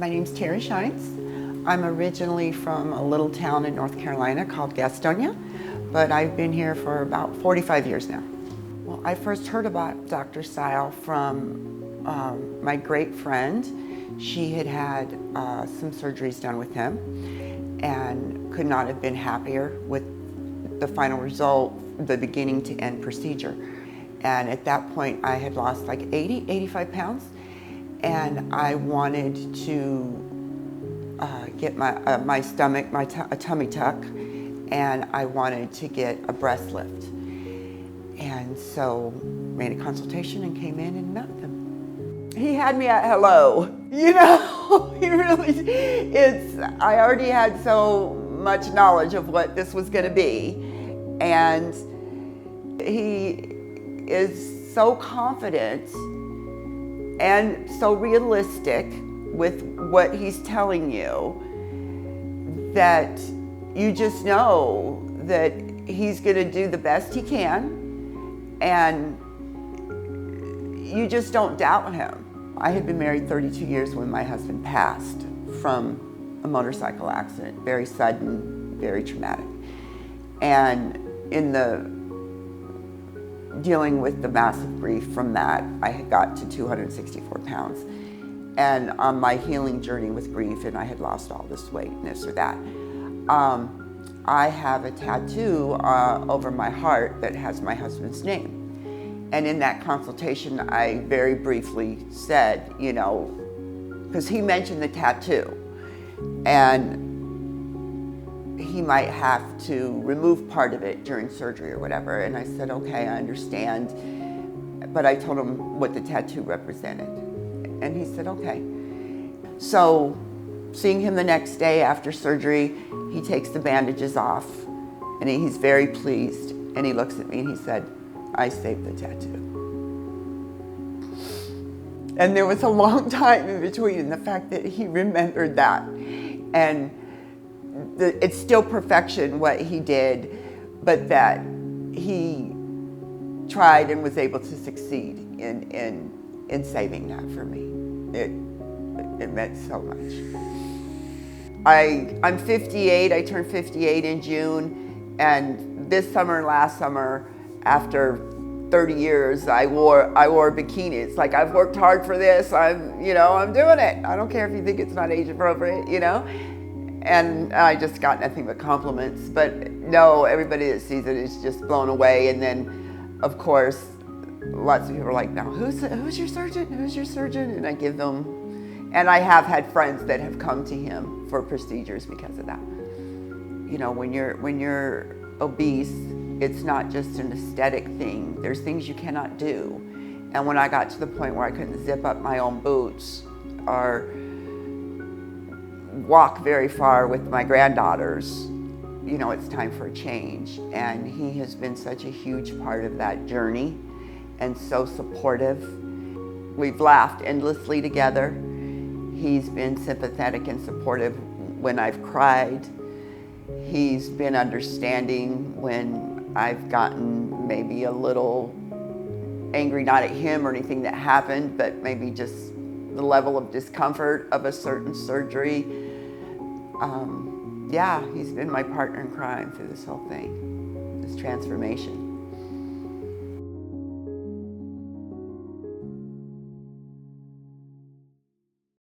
My name's Terrie Shines. I'm originally from a little town in North Carolina called Gastonia, but I've been here for about 45 years now. Well, I first heard about Dr. Stile from my great friend. She had had some surgeries done with him and could not have been happier with the final result, the beginning to end procedure. And at that point, I had lost like 85 pounds, and I wanted to get my stomach, a tummy tuck, and I wanted to get a breast lift. And so made a consultation and came in and met him. He had me at hello, you know. He really, I already had so much knowledge of what this was going to be, and he is so confident and so realistic with what he's telling you that you just know that he's going to do the best he can, and you just don't doubt him. I had been married 32 years when my husband passed from a motorcycle accident, very sudden, very traumatic. And in the dealing with the massive grief from that, I had got to 264 pounds. And on my healing journey with grief, and I had lost all this weight and this or that, I have a tattoo over my heart that has my husband's name. And in that consultation, I very briefly said, you know, because he mentioned the tattoo, and he might have to remove part of it during surgery or whatever. And I said, okay, I understand. But I told him what the tattoo represented. And he said, okay. So seeing him the next day after surgery, he takes the bandages off, and he's very pleased. And he looks at me and he said, I saved the tattoo. And there was a long time in between, and the fact that he remembered that. And it's still perfection what he did, but that he tried and was able to succeed in saving that for me. It meant so much. I'm 58, I turned 58 in June, and this summer and last summer, after 30 years, I wore a bikini. It's like, I've worked hard for this, I'm doing it. I don't care if you think it's not age appropriate, you know? And I just got nothing but compliments. But no, everybody that sees it is just blown away. And then, of course, lots of people are like, now, who's your surgeon? Who's your surgeon? And I give them, and I have had friends that have come to him for procedures because of that. You know, when you're obese, it's not just an aesthetic thing. There's things you cannot do. And when I got to the point where I couldn't zip up my own boots or walk very far with my granddaughters, you know, it's time for a change. And he has been such a huge part of that journey and so supportive. We've laughed endlessly together. He's been sympathetic and supportive when I've cried. He's been understanding when I've gotten maybe a little angry, not at him or anything that happened, but maybe just the level of discomfort of a certain surgery. Yeah, he's been my partner in crime through this whole thing, this transformation.